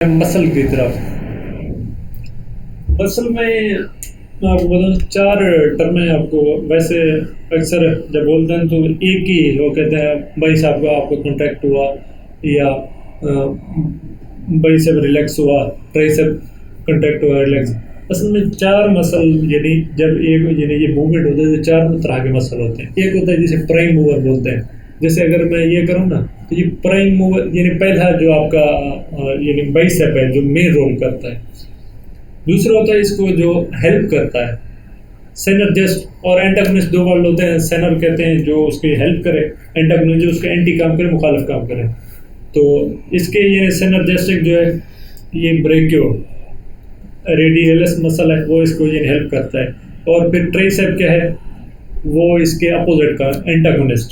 Muscle की तरफ। Muscle में मैं आपको बताऊँ 4 टर्म है आपको। वैसे अक्सर जब बोलते हैं तो एक ही वो कहते हैं बाइसेप का आपको कॉन्ट्रैक्ट हुआ या बाइसेप रिलैक्स हुआ, ट्राइसेप कॉन्ट्रैक्ट हुआ रिलैक्स। असल में 4 मसल यानी जब एक यानी ये मूवमेंट होता है तो 4 तरह के मसल होते हैं। एक होता है जिसे प्राइम मूवर बोलते हैं। जैसे अगर मैं ये करूँ ना तो ये प्राइम मूवर यानी पहला जो आपका यानी बाइसेप है जो मेन रोल करता है। दूसरा होता है इसको जो हेल्प करता है सेनर्जिस्ट और एंटागोनिस्ट, 2 वर्ड होते हैं। सेनर कहते हैं जो उसकी हेल्प करे, एंटागोनिस्ट जो उसके एंटी काम करे, मुखालिफ काम करे। तो इसके ये सेनर्जिस्टिक जो है ये ब्रेकियो रेडियलिस मसल है वो इसको ये हेल्प करता है। और फिर ट्राइसेप क्या है वो इसके अपोजिट का एंटागोनिस्ट।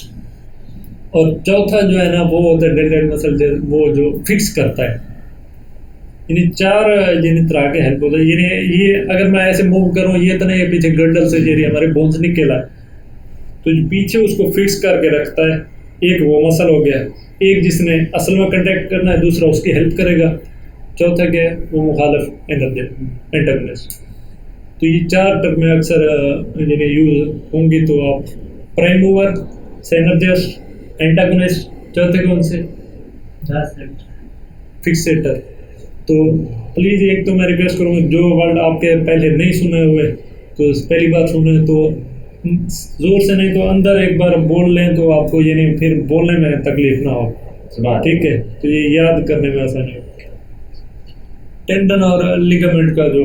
और चौथा जो है ना वो होता है डेल्टॉइड मसल वो जो फिक्स करता है। यानी 4 यानी तरह के हेल्प होता है। यानी ये अगर मैं ऐसे मूव करूँ ये तो नहीं है पीछे गर्डल से ये हमारे बोन्स निकला है तो जो पीछे उसको फिक्स करके रखता है एक वो मसल हो गया। एक जिसने असल में कंटेक्ट करना है, दूसरा उसकी हेल्प करेगा, चौथा क्या है वो मुखालिफ एंटागोनिस्ट। तो ये 4 टर्म अक्सर यानी यूज होंगी। तो आप प्राइम मूवर, सेनर्जिस्ट, एंटागोनिस्ट, चौथे कौन से फिक्सेटर। तो प्लीज़ एक तो मैं रिक्वेस्ट करूँगा जो वर्ड आपके पहले नहीं सुने हुए तो पहली बार सुने तो ज़ोर से नहीं तो अंदर एक बार बोल लें तो आपको यानी फिर बोलने में तकलीफ ना हो, ठीक है। तो ये याद करने में आसानी हो। टेंडन और लिगामेंट का जो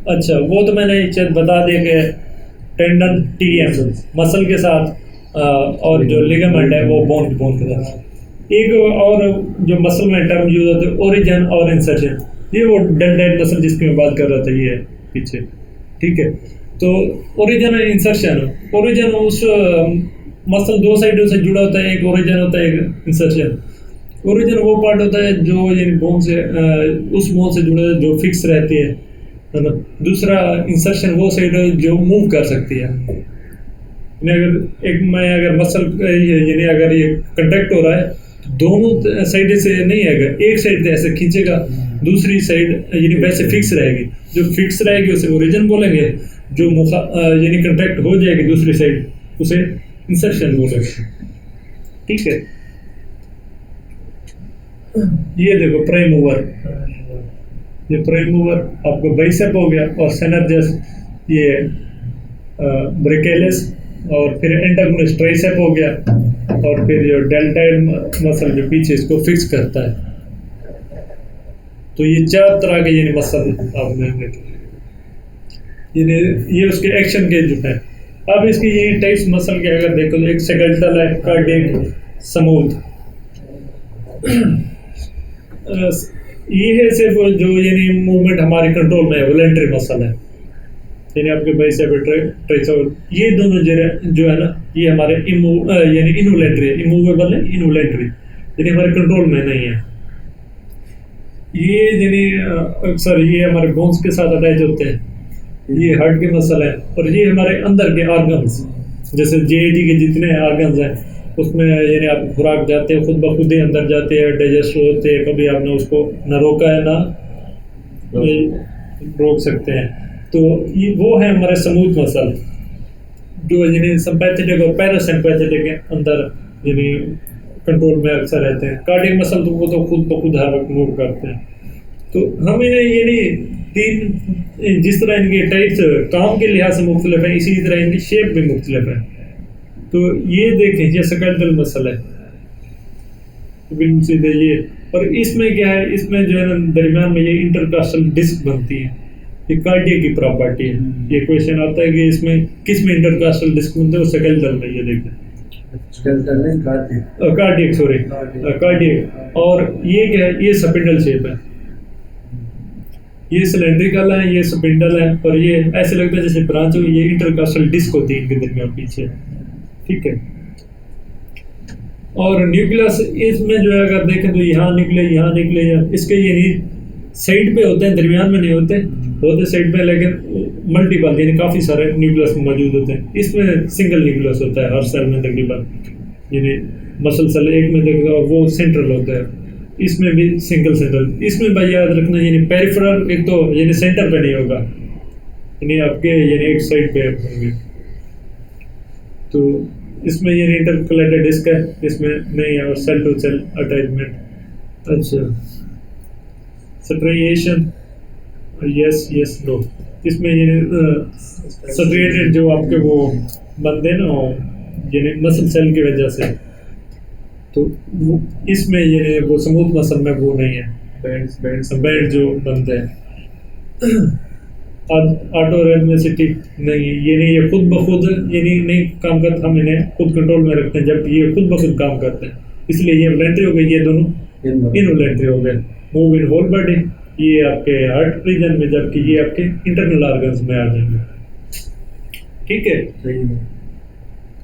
अच्छा वो तो मैंने शायद बता दिया कि टेंडन टीएम मसल के साथ और जो लिगामेंट है वो बोन के साथ। एक और जो मसल में टर्म यूज होता है ओरिजिन और इंसर्शन, ये वो डेल्टॉइड मसल जिसकी मैं बात कर रहा था ये है पीछे, ठीक है। तो ओरिजिन और इंसर्शन, ओरिजिन उस मसल 2 साइडों से जुड़ा होता है, एक ओरिजिन होता है एक इंसर्शन। ओरिजिन वो पार्ट होता है जो यानी बोन से उस बोन से जुड़ा है जो फिक्स रहती है ना। दूसरा इंसर्शन वो साइड है जो मूव कर सकती है। अगर मसल यानी अगर ये कंट्रैक्ट हो रहा है दोनों साइड से नहीं आएगा, एक साइड से ऐसे खींचेगा, दूसरी साइड यानी वैसे फिक्स रहेगी। जो फिक्स रहेगी उसे ओरिजिन बोलेंगे, जो यानी कंट्रैक्ट हो जाएगी दूसरी साइड उसे इंसर्शन बोलेंगे, ठीक है। ये देखो प्राइम मूवर, ये प्राइम मूवर आपको बाइसेप हो गया और सेनर्जिस्ट ये ब्रेकियलिस और फिर एंटागोनिस्ट ट्राइसेप हो गया और फिर जो डेल्टॉइड मसल जो पीछे इसको फिक्स करता है। तो ये 4 तरह के यानी मसल आपने ये उसके एक्शन के जो है। अब इसकी ये टाइप्स मसल के अगर देखो तो एक स्केलेटल है, कार्डियक, स्मूथ। ये है सिर्फ जो यानी मूवमेंट हमारे कंट्रोल में है, वॉलंटरी मसल है यानी आपके बाइसेप ट्राइसेप। ये दोनों जो है ना ये हमारे यानी इनवॉलंटरी है, इमूवेबल है, इनवॉलंटरी यानी हमारे कंट्रोल में नहीं है। ये यानी अक्सर ये हमारे बोन्स के साथ अटैच होते हैं। ये हार्ट के मसल है और ये हमारे अंदर के ऑर्गन्स जैसे जेडी के जितने ऑर्गन्स हैं उसमें यानी आप खुराक जाते हैं खुद ब खुद ही अंदर जाते हैं, डाइजेस्ट होते हैं। कभी आपने उसको न रोका है ना रोक सकते हैं। तो ये वो है हमारे स्मूथ मसल जो यानी सिंपैथेटिक और पैरासिम्पैथेटिक के अंदर यानी कंट्रोल में अक्सर रहते हैं। कार्डियक मसल तो वो तो खुद ब खुद हर वक्त मूव करते हैं। तो हमें यानी 3 जिस तरह इनके टाइप्स काम के लिहाज से मुख्तलिफ है इसी तरह इनकी शेप भी मुख्तलिफ है। तो ये देखें ये स्केलेटल मसल है बिल्कुल सीधे ये। और इसमें क्या है, इसमें जो है ना दरमियान में ये इंटरकास्टल डिस्क बनती है, ये कार्डियक की प्रॉपर्टी है। ये क्वेश्चन आता है कि इसमें किस में इंटरकास्टल डिस्क बनते हैं, वो स्केलेटल में। ये देखें कार्डियक, सॉरी कार्डियक। और ये क्या है, ये स्पिंडल शेप है, ये सिलेंड्रिकल है, ये स्पिंडल है और ये ऐसे लगता है जैसे ब्रांच हो। ये इंटरकास्टल डिस्क होती है इनके दरमियान पीछे, ठीक है। और न्यूक्लियस इसमें जो है अगर देखें तो यहाँ निकले इसके ये साइड पे होते हैं, दरमियान में नहीं होते साइड पे, लेकिन मल्टीपल यानी काफ़ी सारे न्यूक्लियस मौजूद होते हैं। इसमें सिंगल न्यूक्लियस होता है हर सेल में तकरीबन, यानी मसल सेल एक में देखो वो सेंट्रल होता है। इसमें भी सिंगल सेंटर। इसमें भाई याद रखना यानी पेरिफेरल एक तो यानी सेंटर पे नहीं होगा, यानी आपके यानी एक साइड पे होंगे। तो इसमें ये इंटरकलेटेड डिस्क है, इसमें नहीं है, और सेल टू सेल अटैचमेंट। अच्छा, स्ट्राइएशन यस यस नो, इसमें ये स्ट्रेटेड जो आपके वो बनते हैं ना यानी मसल सेल की वजह से, तो वो इसमें ये वो स्मूथ मसल में वो नहीं है, बैंड जो बनते हैं। ऑटोरेजमेसिटी नहीं, ये नहीं, ये खुद ब खुद ये नहीं काम करता, हम इन्हें खुद कंट्रोल में रखते हैं, जबकि ये खुद ब खुद काम करते हैं, इसलिए ये वॉलंटरी हो गए, ये दोनों इनवॉलंटरी हो गए। मूव इन होल बॉडी, ये आपके हार्ट रीजन में, जबकि ये आपके इंटरनल ऑर्गन्स में आ जाएंगे। ठीक है,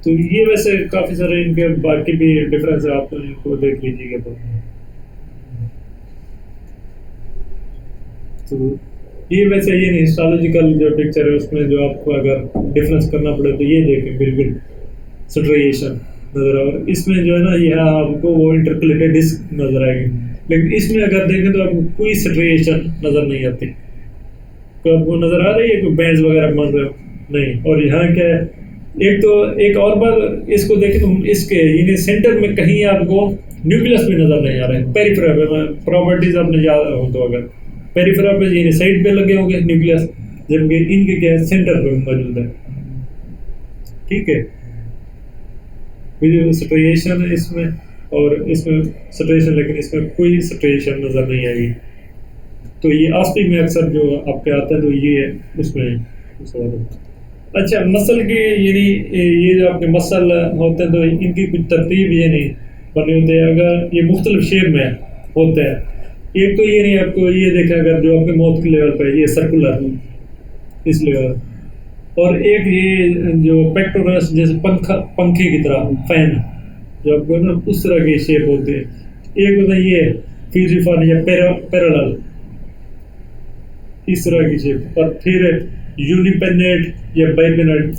तो ये वैसे काफी सारे इनके बाकी भी डिफरेंस है, आप इनको देख लीजिएगा। तो ये वैसे ये नहीं, हिस्टोलॉजिकल जो पिक्चर है उसमें जो आपको अगर डिफरेंस करना पड़े तो ये देखें, बिल्कुल स्ट्राइएशन नजर आ, इसमें जो है ना ये आपको वो इंटरकलेटेड डिस्क नजर आएगी, लेकिन इसमें अगर देखें तो आपको कोई स्ट्राइएशन नजर नहीं आती। तो आपको नजर आ रही है कोई बैंड्स वगैरह बन रहे हो नहीं। और यहाँ क्या है, एक तो एक और बार इसको देखें तो इसके यानी सेंटर में कहीं आपको न्यूक्लियस भी नजर नहीं आ रहा है। पेरिफेरल प्रॉपर्टीज आपने याद हो तो अगर पेरिफेरल पे यानी साइड पे लगे होंगे न्यूक्लियस, जबकि इनके क्या है सेंटर पे मौजूद है। ठीक है, स्ट्राइएशन है इसमें, और इसमें स्ट्राइएशन, लेकिन इसमें कोई स्ट्राइएशन नजर नहीं आएगी। तो ये आस्पिक में अक्सर जो आपके आता है तो ये है उसमें। अच्छा, मसल की यानी ये जो आपके मसल होते हैं तो इनकी कुछ तरतीब ये नहीं बने होते हैं, अगर ये मुख्तलिफ शेप में होते हैं। एक तो ये नहीं, आपको ये देखा अगर जो आपके माउथ के लेवल पे ये सर्कुलर इस लेवल, और एक ये जो पेक्टोरस जैसे पंखे की तरह फैन जो आपको ना उस तरह की शेप होती है। एक होता है ये फ्यूजिफॉर्म या पैरेलल इस तरह की शेप, और फिर यूनिपेनेट या बाइपेनेट।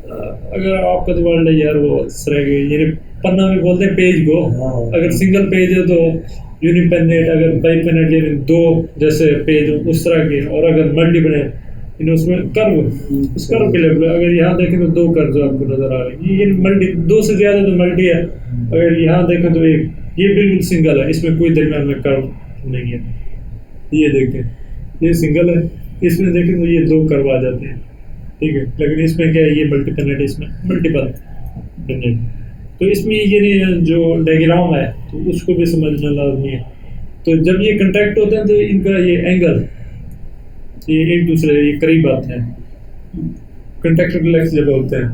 अगर आपका तो वर्ड है यार वो इस तरह के यानी पन्ना में बोलते हैं पेज को, अगर सिंगल पेज है तो यूनिपेनेट, अगर बाइपेनेट यानी दो जैसे पेज उस तरह के, और अगर मल्टीपेनेट इन उसमें कर्व, उस कर्व के लेवल अगर यहाँ देखें तो दो कर्व आपको नजर आ रहे हैं, ये मल्टी, दो से ज्यादा तो मल्टी है। अगर यहाँ देखें तो एक, ये बिल्कुल सिंगल है, इसमें कोई दरमियान में कर्व नहीं है। ये देखें ये सिंगल है, इसमें देखें तो ये दो कर्व आ जाते हैं। ठीक है, लेकिन इसमें क्या है, ये मल्टीपेनेट, इसमें मल्टीपल पेनेट। तो इसमें ये जो डायग्राम है तो उसको भी समझना लाजमी है। तो जब ये कंटैक्ट होते हैं तो इनका ये एंगल ये एक दूसरे ये करीब आते हैं, कंटैक्ट रिलैक्स जब होते हैं।